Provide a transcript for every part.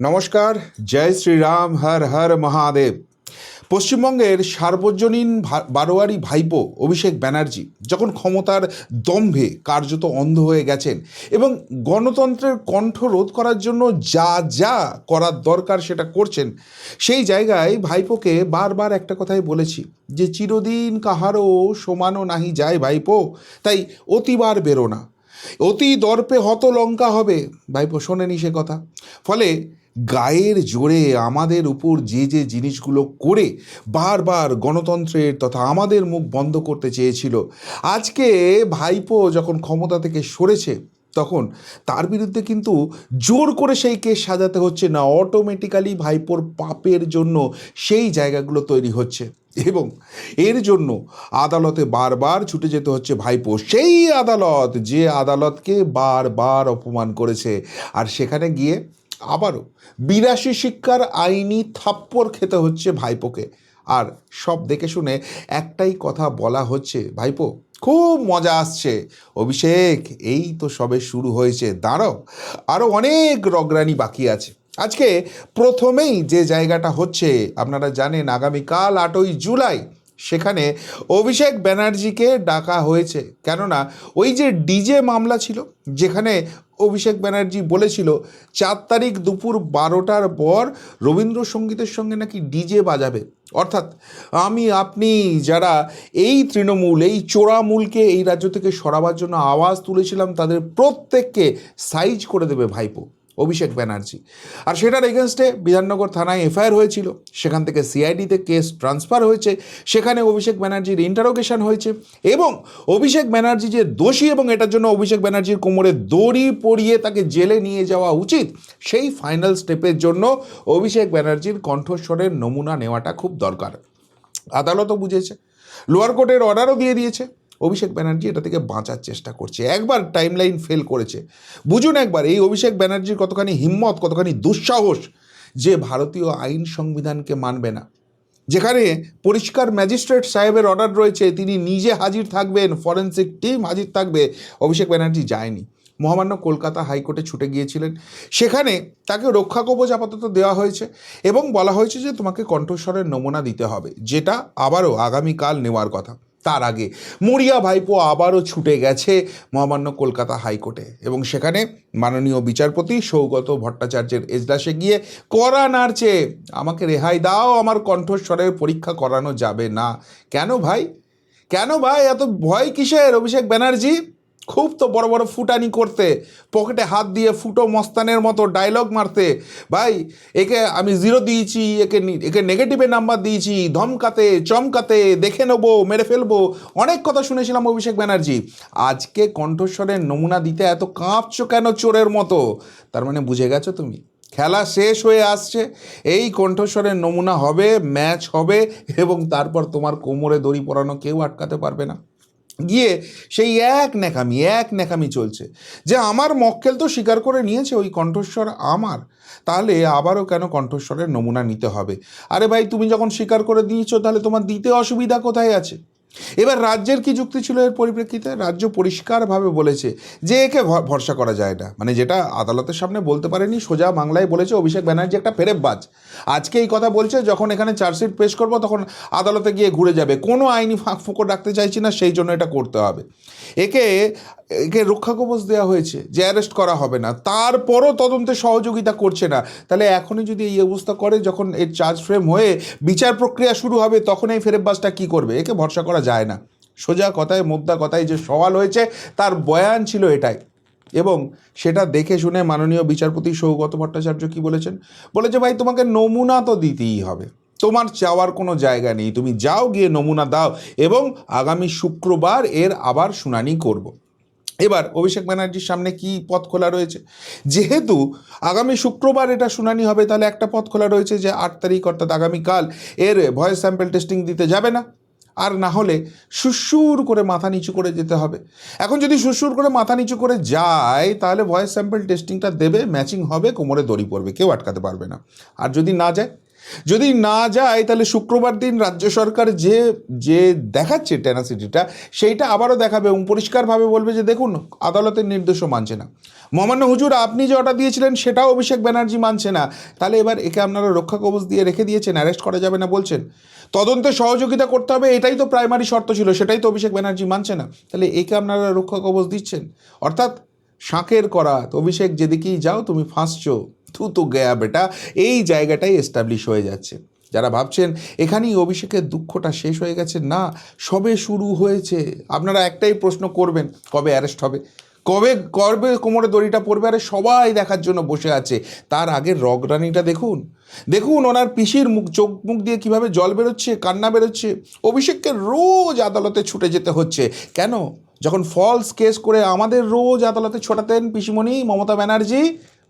নমস্কার, জয় শ্রীরাম, হর হর মহাদেব। পশ্চিমবঙ্গের সার্বজনীন বারোয়ারি ভাইপো অভিষেক ব্যানার্জি যখন ক্ষমতার দম্ভে কার্যত অন্ধ হয়ে গেছেন এবং গণতন্ত্রের কণ্ঠ রোধ করার জন্য যা যা করার দরকার সেটা করছেন, সেই জায়গায় ভাইপোকে বারবার একটা কথাই বলেছি যে চিরদিন কাহারও সমানও নাহি যায় ভাইপো, তাই অতিবার বেরো না, অতি দর্পে হত লঙ্কা হবে। ভাইপো শোনেনি সে কথা। ফলে গায়ের জোরে আমাদের উপর যে যে জিনিসগুলো করে বারবার গণতন্ত্রের তথা আমাদের মুখ বন্ধ করতে চেয়েছিল, আজকে ভাইপো যখন ক্ষমতা থেকে সরেছে তখন তার বিরুদ্ধে কিন্তু জোর করে সেই কেস সাজাতে হচ্ছে না, অটোমেটিক্যালি ভাইপোর পাপের জন্য সেই জায়গাগুলো তৈরি হচ্ছে এবং এর জন্য আদালতে বারবার ছুটে যেতে হচ্ছে ভাইপো, সেই আদালত যে আদালতকে বারবার অপমান করেছে। আর সেখানে গিয়ে আবারও 82 শিক্ষার আইনি থাপ্পড় খেতে হচ্ছে ভাইপোকে। আর সব দেখে শুনে একটাই কথা বলা হচ্ছে, ভাইপো খুব মজা আসছে, অভিষেক এই তো সবে শুরু হয়েছে, দাঁড়াও আরও অনেক রগরানি বাকি আছে। আজকে প্রথমেই যে জায়গাটা হচ্ছে, আপনারা জানেন আগামীকাল 8ই জুলাই সেখানে অভিষেক ব্যানার্জিকে ডাকা হয়েছে। কেননা ওই যে ডিজে মামলা ছিল, যেখানে অভিষেক ব্যানার্জি বলেছিল 4 তারিখ দুপুর 12টার পর রবীন্দ্রসঙ্গীতের সঙ্গে নাকি ডিজে বাজাবে, অর্থাৎ আমি আপনি যারা এই তৃণমূল, এই চোরামূলকে এই রাজ্য থেকে সরাবার জন্য আওয়াজ তুলেছিলাম, তাদের প্রত্যেককে সাইজ করে দেবে ভাইপো অভিষেক ব্যানার্জি। আর সেটার এগেনস্টে বিধাননগর থানায় এফআইআর হয়েছিল, সেখান থেকে সিআইডিতে কেস ট্রান্সফার হয়েছে, সেখানে অভিষেক ব্যানার্জির ইন্টারোগেশন হয়েছে এবং অভিষেক ব্যানার্জি যে দোষী এবং এটার জন্য অভিষেক ব্যানার্জির কোমরে দড়ি পরিয়ে তাকে জেলে নিয়ে যাওয়া উচিত, সেই ফাইনাল স্টেপের জন্য অভিষেক ব্যানার্জির কণ্ঠস্বরের নমুনা নেওয়াটা খুব দরকার। আদালতও বুঝেছে, লোয়ার কোর্টের অর্ডারও দিয়ে দিয়েছে। অভিষেক ব্যানার্জি এটা থেকে বাঁচার চেষ্টা করছে, একবার টাইমলাইন ফেল করেছে। বুঝুন একবার এই অভিষেক ব্যানার্জির কতখানি হিম্মত, কতখানি দুঃসাহস, যে ভারতীয় আইন সংবিধানকে মানবে না, যেখানে পরিষ্কার ম্যাজিস্ট্রেট সাহেবের অর্ডার রয়েছে তিনি নিজে হাজির থাকবেন, ফরেন্সিক টিম হাজির থাকবে। অভিষেক ব্যানার্জি যায়নি, মহামান্য কলকাতা হাইকোর্টে ছুটে গিয়েছিলেন, সেখানে তাকে রক্ষা কবচ আপাতত দেওয়া হয়েছে এবং বলা হয়েছে যে তোমাকে কণ্ঠস্বরের নমুনা দিতে হবে, যেটা আবারও আগামীকাল নেওয়ার কথা। তার আগে মরিয়া ভাইপো আবারও ছুটে গেছে মহামান্য কলকাতা হাইকোর্টে এবং সেখানে মাননীয় বিচারপতি সৌগত ভট্টাচার্যের এজলাসে গিয়ে কড়া নাড়ছে, আমাকে রেহাই দাও, আমার কণ্ঠস্বরের পরীক্ষা করানো যাবে না। কেন ভাই, কেন ভাই এত ভয় কিসের অভিষেক ব্যানার্জি? খুব তো বড় বড় ফুটানি করতে, পকেটে হাত দিয়ে ফুটো মস্তানের মতো ডায়লগ মারতে, ভাই একে আমি 0 দিয়েছি, একে নেগেটিভে নাম্বার দিয়েছি, ধমকাতে চমকাতে, দেখে নেবো, মেরে ফেলবো, অনেক কথা শুনেছিলাম অভিষেক ব্যানার্জি। আজকে কণ্ঠস্বরের নমুনা দিতে এত কাঁপছো কেন চোরের মতো? তার মানে বুঝে গেছো তুমি খেলা শেষ হয়ে আসছে, এই কণ্ঠস্বরের নমুনা হবে, ম্যাচ হবে এবং তারপর তোমার কোমরে দড়ি পরানো কেউ আটকাতে পারবে না। গিয়ে সেই এক ন্যাকামি চলছে যে আমার মক্কেল তো স্বীকার করে নিয়েছে ওই কণ্ঠস্বর আমার, তাহলে আবারও কেন কণ্ঠস্বরের নমুনা নিতে হবে? আরে ভাই তুমি যখন স্বীকার করে দিয়েছো তাহলে তোমার দিতে অসুবিধা কোথায় আছে? এবার রাজ্যের কি যুক্তি ছিল এর পরিপ্রেক্ষিতে? রাজ্য পরিষ্কারভাবে বলেছে যে একে ভরসা করা যায় না, মানে যেটা আদালতের সামনে বলতে পারেনি, সোজা বাংলায় বলেছে অভিষেক ব্যানার্জি একটা ফেরেববাজ। আজকে এই কথা বলছে, যখন এখানে চার্জশিট পেশ করবো তখন আদালতে গিয়ে ঘুরে যাবে, কোনো আইনি ফাঁক ফোকর রাখতে চাইছি না, সেই জন্য এটা করতে হবে। একে একে রক্ষা কবচ দেওয়া হয়েছে যে অ্যারেস্ট করা হবে না, তারপরও তদন্তে সহযোগিতা করছে না। তাহলে এখনই যদি এই অবস্থা করে, যখন এর চার্জ ফ্রেম হয়ে বিচার প্রক্রিয়া শুরু হবে, তখন এই ফেরেববাজটা কী করবে? একে ভরসা করা যায় না। সোজা কথায় মোদ্দা কথায় যে সওয়াল হয়েছে তার বয়ান ছিল এটাই এবং সেটা দেখে শুনে মাননীয় বিচারপতি সৌগত ভট্টাচার্য কি বলেছেন? বলেছে ভাই তোমাকে নমুনা তো দিতেই হবে, তোমার চাওয়ার কোনো জায়গা নেই, তুমি যাও গিয়ে নমুনা দাও এবং আগামী শুক্রবার এর আবার শুনানি করব। এবার অভিষেক ব্যানার্জির সামনে কি পথ খোলা রয়েছে? যেহেতু আগামী শুক্রবার এটা শুনানি হবে, তাহলে একটা পথ খোলা রয়েছে যে 8 তারিখ অর্থাৎ আগামীকাল এর ভয়েস স্যাম্পল টেস্টিং দিতে যাবে না, আর না হলে সুসুর করে মাথা নিচু করে যেতে হবে। এখন যদি সুসুর করে মাথা নিচু করে যায় তাহলে ভয়েস স্যাম্পল টেস্টিংটা দেবে, ম্যাচিং হবে, কোমরে দড়ি পড়বে, কেউ আটকাতে পারবে না। আর যদি না যায় যদি না যায় তাহলে শুক্রবার দিন রাজ্য সরকার যে যে দেখাচ্ছে টেনাসিটিটা সেইটা আবারও দেখাবে এবং পরিষ্কারভাবে বলবে যে দেখুন আদালতের নির্দেশও মানছে না, মহামান্য হুজুর আপনি যে অর্ডার দিয়েছিলেন সেটাও অভিষেক ব্যানার্জি মানছে না, তাহলে এবার একে আপনারা রক্ষা কবচ দিয়ে রেখে দিয়েছেন, অ্যারেস্ট করা যাবে না বলছেন, তদন্তে সহযোগিতা করতে হবে এটাই তো প্রাইমারি শর্ত ছিল, সেটাই তো অভিষেক ব্যানার্জি মানছে না, তাহলে একে আপনারা রক্ষা কবচ দিচ্ছেন। অর্থাৎ শাঁকের করাত, অভিষেক যেদিকেই যাও তুমি ফাঁসছো, তো গয়া বেটা, এই জায়গাটাই এস্টাবলিশ হয়ে যাচ্ছে। যারা ভাবছেন এখানেই অভিষেকের দুঃখটা শেষ হয়ে গেছে, না, সবে শুরু হয়েছে। আপনারা একটাই প্রশ্ন করবেন, কবে অ্যারেস্ট হবে, কবে কবে কোমরে দড়িটা পড়বে, আরে সবাই দেখার জন্য বসে আছে। তার আগে রগরানিটা দেখুন, দেখুন ওনার পিসির চোখ মুখ দিয়ে কীভাবে জল বেরোচ্ছে, কান্না বেরোচ্ছে। অভিষেককে রোজ আদালতে ছুটে যেতে হচ্ছে কেন? যখন ফলস কেস করে আমাদের রোজ আদালতে ছোটাতেন পিসিমণি মমতা ব্যানার্জি,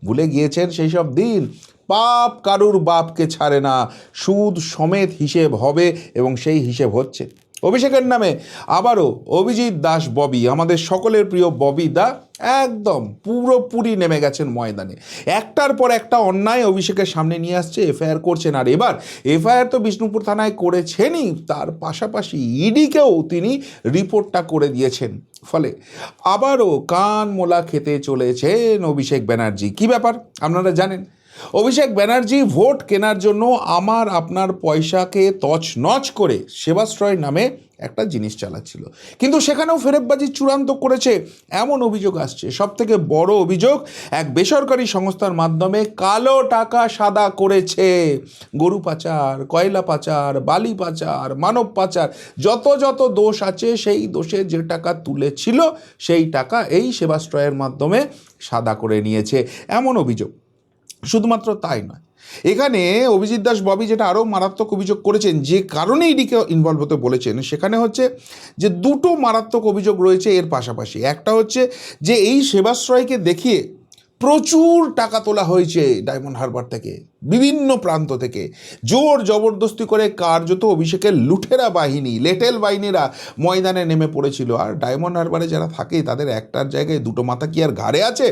ভুলে গিয়েছেন সেই সব দিন? পাপ কারুর বাপকে ছাড়ে না, সুদ সমেত হিসেব হবে এবং সেই হিসেব হচ্ছে অভিষেকের নামে। আবারও অভিজিৎ দাস ববি, আমাদের সকলের প্রিয় ববি দা, একদম পুরোপুরি নেমে গেছেন ময়দানে, একটার পর একটা অন্যায় অভিষেকের সামনে নিয়ে আসছে, এফআইআর করছেন। আর এবার এফআইআর তো বিষ্ণুপুর থানায় করেছেনই, তার পাশাপাশি ইডিকেও তিনি রিপোর্টটা করে দিয়েছেন। ফলে আবারও কান মোলা খেতে চলেছেন অভিষেক ব্যানার্জি। কি ব্যাপার আপনারা জানেন, অভিষেক ব্যানার্জি ভোট কেনার জন্য আমার আপনার পয়সাকে তছনছ করে সেবাশ্রয় নামে একটা জিনিস চালাচ্ছিল, কিন্তু সেখানেও ফেরেববাজি চূড়ান্ত করেছে এমন অভিযোগ আসছে। সবথেকে বড় অভিযোগ, এক বেসরকারি সংস্থার মাধ্যমে কালো টাকা সাদা করেছে। গরু পাচার, কয়লা পাচার, বালি পাচার, মানব পাচার, যত যত দোষ আছে সেই দোষে যে টাকা তুলেছিল সেই টাকা এই সেবাশ্রয়ের মাধ্যমে সাদা করে নিয়েছে, এমন অভিযোগ। শুধুমাত্র তাই নয়, এখানে অভিজিৎ দাস ববি যেটা আরও মারাত্মক অভিযোগ করেছেন, যে কারণে ইডিকে ইনভলভ হতে বলেছেন, সেখানে হচ্ছে যে দুটো মারাত্মক অভিযোগ রয়েছে এর পাশাপাশি। একটা হচ্ছে যে এই সেবাশ্রয়কে দেখিয়ে প্রচুর টাকা তোলা হয়েছে ডায়মন্ড হারবার থেকে, বিভিন্ন প্রান্ত থেকে, জোর জবরদস্তি করে কার্যত অভিষেকের লুঠেরা বাহিনী, লেটেল বাহিনীরা ময়দানে নেমে পড়েছিল। আর ডায়মন্ড হারবারে যারা থাকে তাদের একটার জায়গায় দুটো মাথা কি আর ঘাড়ে আছে?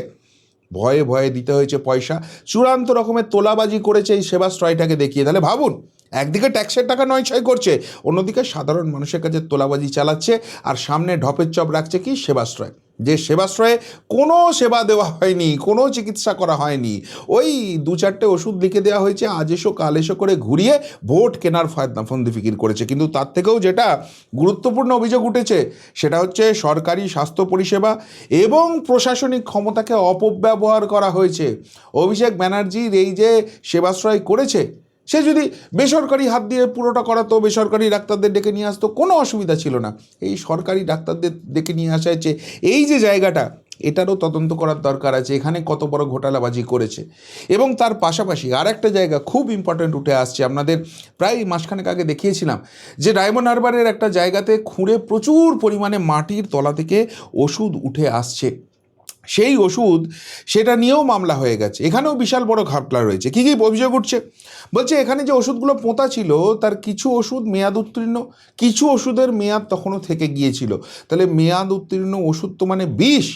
ভয়ে ভয়ে দিতে হয়েছে পয়সা, চূড়ান্ত রকমের তোলাবাজি করেছে এই সেবাশ্রয়টাকে দেখিয়ে। তাহলে ভাবুন, একদিকে ট্যাক্সের টাকা নয়ছয় করছে, অন্যদিকে সাধারণ মানুষের কাছে তোলাবাজি চালাচ্ছে, আর সামনে ঢপের চপ রাখছে কি সেবাশ্রয়, যে সেবাশ্রয়ে কোনো সেবা দেওয়া হয়নি, কোনো চিকিৎসা করা হয়নি, ওই দু চারটে ওষুধ লিখে দেওয়া হয়েছে, আজ এসো কাল এসো করে ঘুরিয়ে ভোট কেনার ফন্দি ফিকির করেছে। কিন্তু তার থেকেও যেটা গুরুত্বপূর্ণ অভিযোগ উঠেছে সেটা হচ্ছে সরকারি স্বাস্থ্য পরিষেবা এবং প্রশাসনিক ক্ষমতাকে অপব্যবহার করা হয়েছে। অভিষেক ব্যানার্জির এই যে সেবাশ্রয় করেছে, সে যদি বেসরকারি হাত দিয়ে পুরোটা করাতো, বেসরকারি ডাক্তারদের ডেকে নিয়ে আসতো, কোনো অসুবিধা ছিল না। এই সরকারি ডাক্তারদের ডেকে নিয়ে আসা হচ্ছে, এই যে জায়গাটা, এটারও তদন্ত করার দরকার আছে, এখানে কত বড় ঘোটালাবাজি করেছে। এবং তার পাশাপাশি আর একটা জায়গা খুব ইম্পর্ট্যান্ট উঠে আসছে, আপনাদের প্রায় মাসখানেক আগে দেখিয়েছিলাম যে ডায়মন্ড হারবারের একটা জায়গাতে খুঁড়ে প্রচুর পরিমাণে মাটির তলা থেকে ওষুধ উঠে আসছে। সেই ওষুধ, সেটা নিয়েও মামলা হয়ে গেছে, এখানেও বিশাল বড় ঘাপলা রয়েছে। কী কী অভিযোগ উঠছে বলছে, এখানে যে ওষুধগুলো পোঁতা ছিল তার কিছু ওষুধ মেয়াদ উত্তীর্ণ, কিছু ওষুধের মেয়াদ তখনও থেকে গিয়েছিল। তাহলে মেয়াদ উত্তীর্ণ ওষুধ তো মানে বিষ।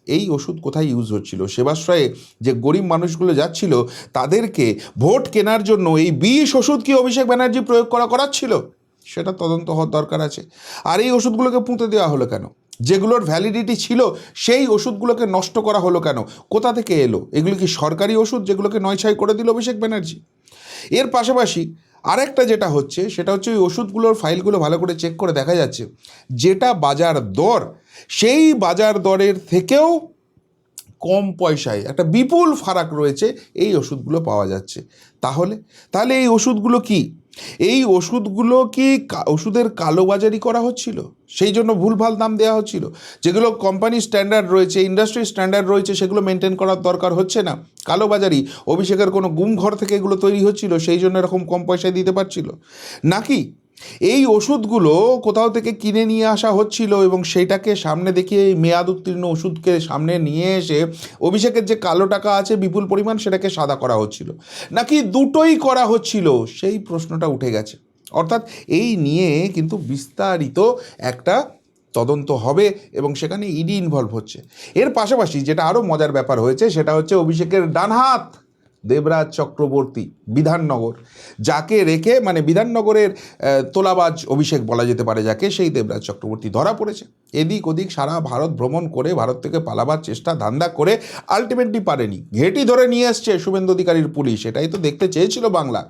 এই ওষুধ কোথায় ইউজ হচ্ছিল? সেবাশ্রয়ে যে গরিব মানুষগুলো যাচ্ছিল তাদেরকে ভোট কেনার জন্য এই বিষ ওষুধ কি অভিষেক ব্যানার্জি প্রয়োগ করাচ্ছিল? সেটা তদন্ত হওয়ার দরকার আছে। আর এই ওষুধগুলোকে পুঁতে দেওয়া হলো কেন? যেগুলোর ভ্যালিডিটি ছিল সেই ওষুধগুলোকে নষ্ট করা হলো কেন? কোথা থেকে এলো? এগুলো কি সরকারি ওষুধ যেগুলোকে নয়ছয় করে দিল অভিষেক ব্যানার্জি? এর পাশাপাশি আরেকটা যেটা হচ্ছে সেটা হচ্ছে ওই ওষুধগুলোর ফাইলগুলো ভালো করে চেক করে দেখা যাচ্ছে যেটা বাজার দর, সেই বাজার দরের থেকেও কম পয়সায় একটা বিপুল ফারাক রয়েছে এই ওষুধগুলো পাওয়া যাচ্ছে। তাহলে এই ওষুধগুলো কি, এই ওষুধগুলো কি ওষুধের কালোবাজারি করা হচ্ছিল? সেই জন্য ভুলভাল দাম দেওয়া হচ্ছিল? যেগুলো কোম্পানি স্ট্যান্ডার্ড রয়েছে, ইন্ডাস্ট্রি স্ট্যান্ডার্ড রয়েছে, সেগুলো মেনটেন করার দরকার হচ্ছে না, কালোবাজারি, অভিষেকের কোনো গুম ঘর থেকে এগুলো তৈরি হচ্ছিল, সেই জন্য এরকম কম পয়সায় দিতে পারছিল? নাকি এই ওষুধগুলো কোথাও থেকে কিনে নিয়ে আসা হচ্ছিল এবং সেইটাকে সামনে দেখিয়ে এই মেয়াদ উত্তীর্ণ ওষুধকে সামনে নিয়ে এসে অভিষেকের যে কালো টাকা আছে বিপুল পরিমাণ সেটাকে সাদা করা হচ্ছিল? নাকি দুটোই করা হচ্ছিল? সেই প্রশ্নটা উঠে গেছে। অর্থাৎ এই নিয়ে কিন্তু বিস্তারিত একটা তদন্ত হবে এবং সেখানে ইডি ইনভলভ হচ্ছে। এর পাশাপাশি যেটা আরও মজার ব্যাপার হয়েছে সেটা হচ্ছে অভিষেকের ডান হাত দেবরাজ চক্রবর্তী, বিধাননগর, যাকে রেখে মানে বিধাননগরের তোলাবাজ অভিষেক বলা যেতে পারে যাকে, সেই দেবরাজ চক্রবর্তী ধরা পড়েছে। এদিক ওদিক সারা ভারত ভ্রমণ করে ভারত থেকে পালাবার চেষ্টা ধান্দা করে আলটিমেটলি পারেনি, ঘেঁটি ধরে নিয়ে এসছে শুভেন্দু অধিকারীর পুলিশ। এটাই তো দেখতে চেয়েছিল বাংলা।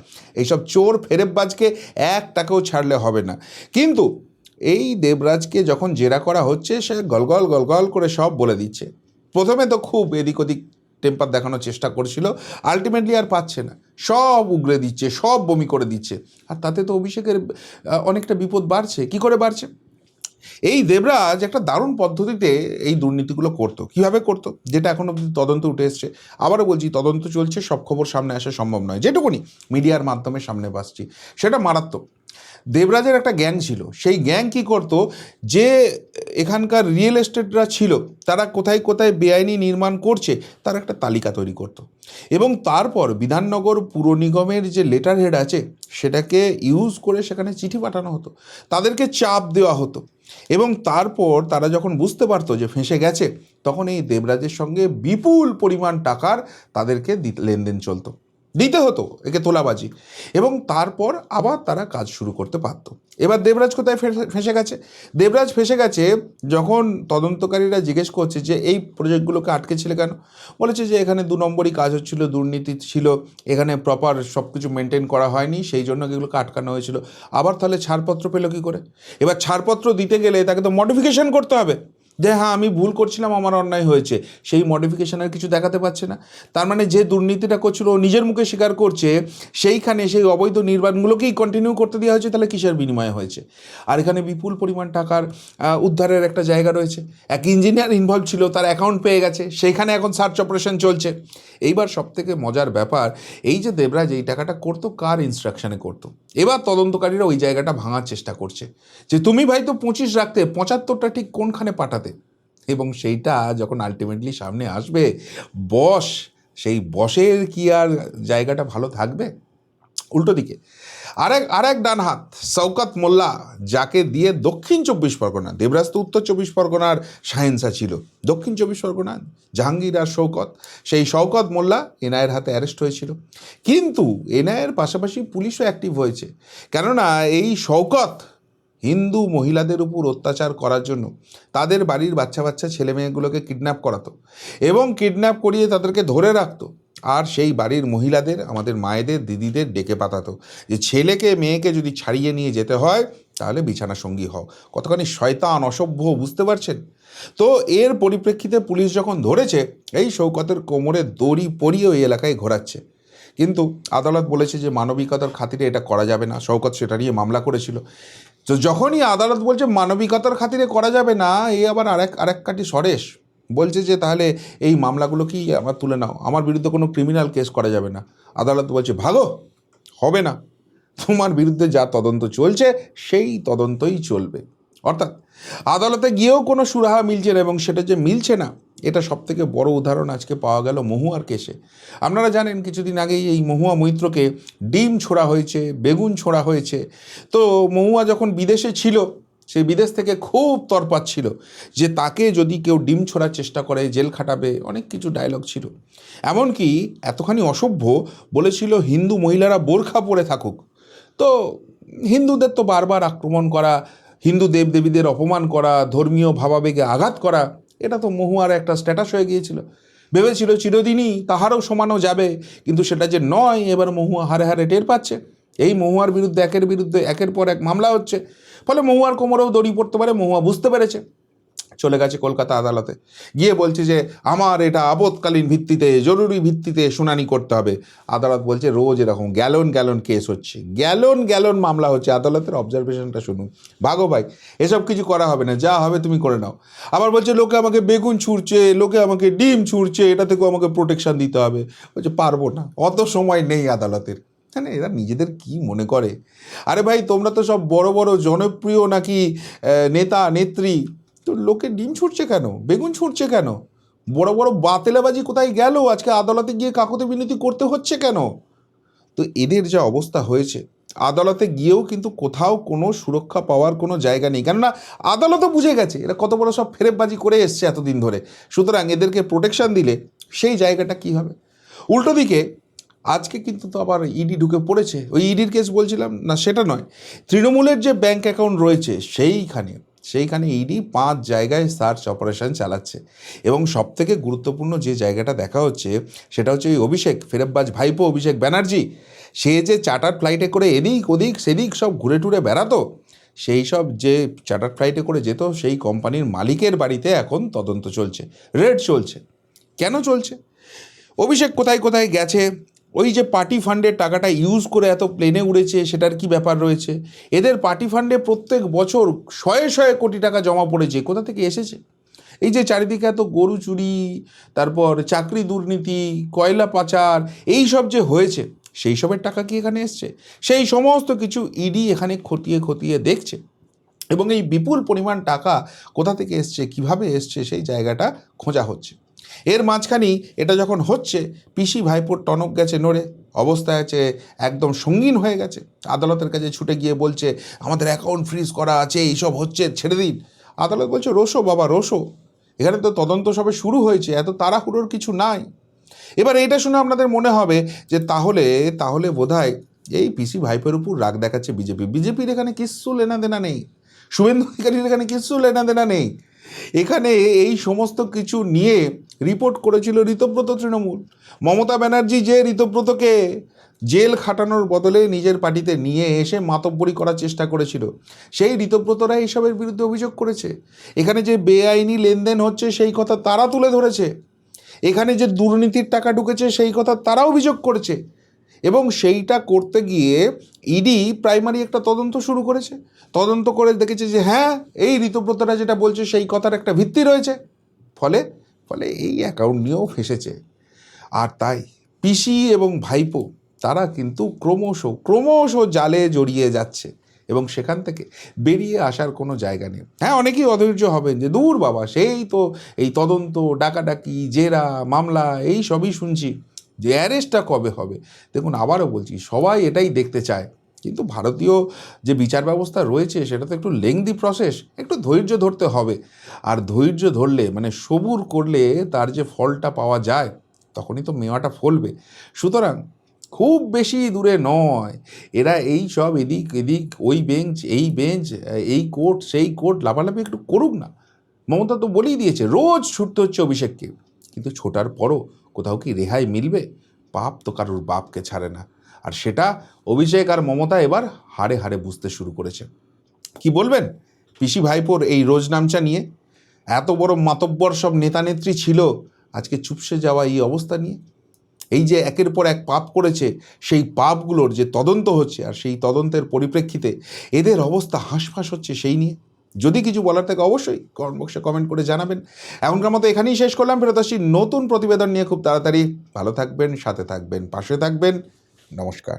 এইসব চোর ফেরেববাজকে এক টাকাও ছাড়লে হবে না। কিন্তু এই দেবরাজকে যখন জেরা করা হচ্ছে, সে গলগল গলগল করে সব বলে দিচ্ছে। প্রথমে তো খুব এদিক ওদিক টেম্পার দেখানোর চেষ্টা করছিল, আলটিমেটলি আর পাচ্ছে না, সব উগরে দিচ্ছে, সব বমি করে দিচ্ছে। আর তাতে তো অভিষেকের অনেকটা বিপদ বাড়ছে। কি করে বাড়ছে? এই দেবরাজ একটা দারুণ পদ্ধতিতে এই দুর্নীতিগুলো করতো। কীভাবে করতো? যেটা এখন অব্দি তদন্ত উঠে এসছে। আবারও বলছি, তদন্ত চলছে, সব খবর সামনে আসা সম্ভব নয়। যেটুকুনি মিডিয়ার মাধ্যমে সামনে আসছি সেটা মারাত্মক। দেবরাজের একটা গ্যাং ছিল। সেই গ্যাং কী করতো, যে এখানকার রিয়েল এস্টেটরা ছিল তারা কোথায় কোথায় বেআইনি নির্মাণ করছে তার একটা তালিকা তৈরি করত, এবং তারপর বিধাননগর পুর নিগমের যে লেটার হেড আছে সেটাকে ইউজ করে সেখানে চিঠি পাঠানো হতো, তাদেরকে চাপ দেওয়া হতো, এবং তারপর তারা যখন বুঝতে পারতো যে ফেঁসে গেছে, তখন এই দেবরাজের সঙ্গে বিপুল পরিমাণ টাকার তাদেরকে লেনদেন চলতো, দিতে হতো একে তোলাবাজি, এবং তারপর আবার তারা কাজ শুরু করতে পারত। এবার দেবরাজ কোথায় ফেঁসে গেছে? দেবরাজ ফেঁসে গেছে যখন তদন্তকারীরা জিজ্ঞেস করছে যে এই প্রজেক্টগুলোকে আটকেছিল কেন, বলেছে যে এখানে 2 নম্বরই কাজ হচ্ছিল, দুর্নীতি ছিল, এখানে প্রপার সব কিছু মেনটেন করা হয়নি, সেই জন্য এগুলোকে আটকানো হয়েছিল। আবার তাহলে ছাড়পত্র পেল কী করে? এবার ছাড়পত্র দিতে গেলে তাকে তো মডিফিকেশন করতে হবে, যে হ্যাঁ আমি ভুল করছিলাম, আমার অন্যায় হয়েছে। সেই মডিফিকেশনের কিছু দেখাতে পারছে না। তার মানে যে দুর্নীতিটা করছিল ও নিজের মুখে স্বীকার করছে, সেইখানে সেই অবৈধ নির্মাণগুলোকেই কন্টিনিউ করতে দেওয়া হয়েছে। তাহলে কিসের বিনিময়ে হয়েছে? আর এখানে বিপুল পরিমাণ টাকার উদ্ধারের একটা জায়গা রয়েছে। এক ইঞ্জিনিয়ার ইনভলভ ছিল, তার অ্যাকাউন্ট পেয়ে গেছে, সেইখানে এখন সার্চ অপারেশন চলছে। এইবার সবথেকে মজার ব্যাপার, এই যে দেবরাজ এই টাকাটা করতো কার ইনস্ট্রাকশনে করতো? এবার তদন্তকারীরা ওই জায়গাটা ভাঙার চেষ্টা করছে, যে তুমি ভাই তো 25 রাখতে, 75টা ঠিক কোনখানে পাঠাতে? এবং সেইটা যখন আলটিমেটলি সামনে আসবে, বস, সেই বসের কি আর জায়গাটা ভালো থাকবে? উল্টো দিকে আরেক ডান হাত শওকত মোল্লা, যাকে দিয়ে দক্ষিণ 24 পরগনা, দেবরাজ তো উত্তর 24 পরগনার শাহেনশা ছিল, দক্ষিণ 24 পরগনা জাহাঙ্গীর আর শওকত, সেই শওকত মোল্লা এনআইয়ের হাতে অ্যারেস্ট হয়েছিল। কিন্তু এনআইয়ের পাশাপাশি পুলিশও অ্যাক্টিভ হয়েছে, কেননা এই শওকত হিন্দু মহিলাদের উপর অত্যাচার করার জন্য তাদের বাড়ির বাচ্চা বাচ্চা ছেলে মেয়েগুলোকে কিডন্যাপ করাতো, এবং কিডন্যাপ করিয়ে তাদেরকে ধরে রাখতো, আর সেই বাড়ির মহিলাদের, আমাদের মায়েদের, দিদিদের ডেকে পাঠাতো যে ছেলেকে মেয়েকে যদি ছাড়িয়ে নিয়ে যেতে হয় তাহলে বিছানা সঙ্গী হও। কতখানি শয়তান, অসভ্য, বুঝতে পারছেন? তো এর পরিপ্রেক্ষিতে পুলিশ যখন ধরেছে, এই শওকতের কোমরে দড়ি পরিয়ে ওই এলাকায় ঘোরাচ্ছে। কিন্তু আদালত বলেছে যে মানবিকতার খাতিরে এটা করা যাবে না। শওকত সেটা নিয়ে মামলা করেছিল। তো যখনই আদালত বলছে মানবিকতার খাতিরে করা যাবে না, এই আবার আরেক কাটি সরেশ বলছে যে তাহলে এই মামলাগুলো কি আমার তুলে নাও, আমার বিরুদ্ধে কোনো ক্রিমিনাল কেস করা যাবে না। আদালত বলছে ভাগো, হবে না, তোমার বিরুদ্ধে যা তদন্ত চলছে সেই তদন্তই চলবে। অর্থাৎ আদালতে গিয়েও কোনো সুরাহা মিলছে না, এবং সেটা যে মিলছে না, এটা সবথেকে বড় উদাহরণ আজকে পাওয়া গেল মহুয়ার কেসে। আপনারা জানেন কিছুদিন আগেই এই মহুয়া মৈত্রকে ডিম ছোড়া হয়েছে, বেগুন ছোড়া হয়েছে। তো মহুয়া যখন বিদেশে ছিল, সেই বিদেশ থেকে খুব তরপাচ্ছিল যে তাকে যদি কেউ ডিম ছোড়ার চেষ্টা করে জেল খাটাবে, অনেক কিছু ডায়লগ ছিল। এমনকি এতখানি অসভ্য বলেছিল হিন্দু মহিলারা বোরখা পরে থাকুক। তো হিন্দুদের তো বারবার আক্রমণ করা, হিন্দু দেবদেবীদের অপমান করা, ধর্মীয় ভাবাবেগে আঘাত করা, এটা তো মহুয়ার একটা স্ট্যাটাস হয়ে গিয়েছিল। ভেবেছিল চিরদিনই তাহারও সমানো যাবে, কিন্তু সেটা যে নয়, এবার মহুয়া হারে হারে টের পাচ্ছে। এই মহুয়ার বিরুদ্ধে একের পর এক মামলা হচ্ছে, ফলে মহুয়ার কোমরেও দড়ি পড়তে পারে। মহুয়া বুঝতে পেরেছে, চলে গেছে কলকাতা আদালতে, গিয়ে বলছে যে আমার এটা আপৎকালীন ভিত্তিতে, জরুরি ভিত্তিতে শুনানি করতে হবে। আদালত বলছে রোজ এরকম গ্যালন গ্যালন কেস হচ্ছে, গ্যালন গ্যালন মামলা হচ্ছে। আদালতের অবজারভেশনটা শুনুন, ভাগো ভাই, এসব কিছু করা হবে না, যা হবে তুমি করে নাও। আবার বলছে লোকে আমাকে বেগুন ছুঁড়ছে, লোকে আমাকে ডিম ছুঁড়ছে, এটা থেকেও আমাকে প্রোটেকশন দিতে হবে। বলছে পারবো না, অত সময় নেই আদালতের। হ্যাঁ, এরা নিজেদের কি মনে করে? আরে ভাই, তোমরা তো সব বড় বড় জনপ্রিয় নাকি নেতা নেত্রী, তো লোকে ডিম ছুটছে কেন, বেগুন ছুটছে কেন? বড় বড় বাতেলাবাজি কোথায় গেল? আজকে আদালতে গিয়ে কাকুতি বিনতি করতে হচ্ছে কেন? তো এদের যা অবস্থা হয়েছে, আদালতে গিয়েও কিন্তু কোথাও কোনো সুরক্ষা পাওয়ার কোনো জায়গা নেই, কেননা আদালতও বুঝে গেছে এরা কত বড় সব ফেরেববাজি করে এসছে এতদিন ধরে। সুতরাং এদেরকে প্রোটেকশন দিলে সেই জায়গাটা কি হবে? উল্টো দিকে আজকে কিন্তু তো আবার ইডি ঢুকে পড়েছে। ওই ইডির কেস বলছিলাম না, সেটা নয়, তৃণমূলের যে ব্যাঙ্ক অ্যাকাউন্ট রয়েছে সেইখানে ইডি 5 জায়গায় সার্চ অপারেশন চালাচ্ছে। এবং সবথেকে গুরুত্বপূর্ণ যে জায়গাটা দেখা হচ্ছে সেটা হচ্ছে এই অভিষেক ফেরব্বাজ ভাইপো অভিষেক ব্যানার্জি, সে যে চার্টার ফ্লাইটে করে এদিক ওদিক সেদিক সব ঘুরে টুরে বেড়াতো, সেই সব যে চার্টার ফ্লাইটে করে যেত সেই কোম্পানির মালিকের বাড়িতে এখন তদন্ত চলছে, রেড চলছে। কেন চলছে? অভিষেক কোথায় কোথায় গেছে, ওই যে পার্টি ফান্ডের টাকাটা ইউজ করে এত প্লেনে উড়েছে, সেটার কি ব্যাপার রয়েছে? এদের পার্টি ফান্ডে প্রত্যেক বছর শয়ে শয়ে কোটি টাকা জমা পড়েছে, কোথা থেকে এসেছে? এই যে চারিদিকে এত গরু চুরি, তারপর চাকরি দুর্নীতি, কয়লা পাচার, এই সব যে হয়েছে, সেই সবের টাকা কি এখানে এসছে? সেই সমস্ত কিছু ইডি এখানে খতিয়ে খতিয়ে দেখছে। এবং এই বিপুল পরিমাণ টাকা কোথা থেকে এসছে, কিভাবে এসছে, সেই জায়গাটা খোঁজা হচ্ছে। এর মাঝখানেই এটা যখন হচ্ছে, পিসি ভাইপোর টনক গেছে নড়ে, অবস্থায় আছে একদম সঙ্গীন হয়ে গেছে। আদালতের কাছে ছুটে গিয়ে বলছে আমাদের অ্যাকাউন্ট ফ্রিজ করা আছে, এইসব হচ্ছে, ছেড়ে দিন। আদালত বলছে রোসো বাবা রোসো, এখানে তো তদন্ত সবে শুরু হয়েছে, এত তাড়াহুড়োর কিছু নাই। এবার এটা শুনে আপনাদের মনে হবে যে তাহলে বোধহয় এই পিসি ভাইপোর উপর রাগ দেখাচ্ছে বিজেপির এখানে কিচ্ছু লেনা দেনা নেই, শুভেন্দু অধিকারীর এখানে কিচ্ছু লেনা দেনা নেই। এখানে এই সমস্ত কিছু নিয়ে রিপোর্ট করেছিল ঋতব্রত তৃণমূল। মমতা ব্যানার্জি যে ঋতব্রতকে জেল খাটানোর বদলে নিজের পার্টিতে নিয়ে এসে মাতব্বরি করার চেষ্টা করেছিল, সেই ঋতব্রতরা এইসবের বিরুদ্ধে অভিযোগ করেছে। এখানে যে বেআইনি লেনদেন হচ্ছে সেই কথা তারা তুলে ধরেছে, এখানে যে দুর্নীতির টাকা ঢুকেছে সেই কথা তারা অভিযোগ করেছে। এবং সেইটা করতে গিয়ে ইডি প্রাইমারি একটা তদন্ত শুরু করেছে, তদন্ত করে দেখেছে যে হ্যাঁ, এই ঋতব্রতরা যেটা বলছে সেই কথার একটা ভিত্তি রয়েছে। ফলে ফলে এই অ্যাকাউন্ট নিয়েও ফেঁসেছে। আর তাই পিসি এবং ভাইপো তারা কিন্তু ক্রমশ জালে জড়িয়ে যাচ্ছে, এবং সেখান থেকে বেরিয়ে আসার কোনো জায়গা নেই। হ্যাঁ, অনেকেই অধৈর্য হবেন যে দূর বাবা, সেই তো এই তদন্ত, ডাকাডাকি, জেরা, মামলা, এই সবই শুনছি, যে অ্যারেস্টটা কবে হবে। দেখুন, আবারও বলছি, সবাই এটাই দেখতে চায়, কিন্তু ভারতীয় যে বিচার ব্যবস্থা রয়েছে সেটা তো একটু লেংদি প্রসেস, একটু ধৈর্য ধরতে হবে। আর ধৈর্য ধরলে, মানে সবুর করলে তার যে ফলটা পাওয়া যায়, তখনই তো মেওয়াটা ফলবে। সুতরাং খুব বেশি দূরে নয়, এরা এই সব এদিক এদিক, ওই বেঞ্চ এই বেঞ্চ, এই কোর্ট সেই কোর্ট, লাফালাফি একটু করুক না। মমতা তো বলেই দিয়েছে রোজ ছুটতে হচ্ছে অভিষেককে, কিন্তু ছোটার পরও কোথাও কি রেহাই মিলবে? পাপ তো কারোর বাপকে ছাড়ে না, আর সেটা অভিষেক আর মমতা এবার হাড়ে হাড়ে বুঝতে শুরু করেছে। কি বলবেন পিসি ভাইপোর এই রোজনামচা নিয়ে? এত বড় মাতব্বর সব নেতানেত্রী ছিল, আজকে চুপসে যাওয়া এই অবস্থা নিয়ে। এই যে একের পর এক পাপ করেছে, সেই পাপগুলোর যে তদন্ত হচ্ছে, আর সেই তদন্তের পরিপ্রেক্ষিতে এদের অবস্থা হাঁসফাঁস হচ্ছে, সেই নিয়ে যদি কিছু বলার থাকে অবশ্যই কমেন্ট বক্সে কমেন্ট করে জানাবেন। এখনকার মতো এখানেই শেষ করলাম, ফেরত আসছি নতুন প্রতিবেদন নিয়ে খুব তাড়াতাড়ি। ভালো থাকবেন, সাথে থাকবেন, পাশে থাকবেন। নমস্কার।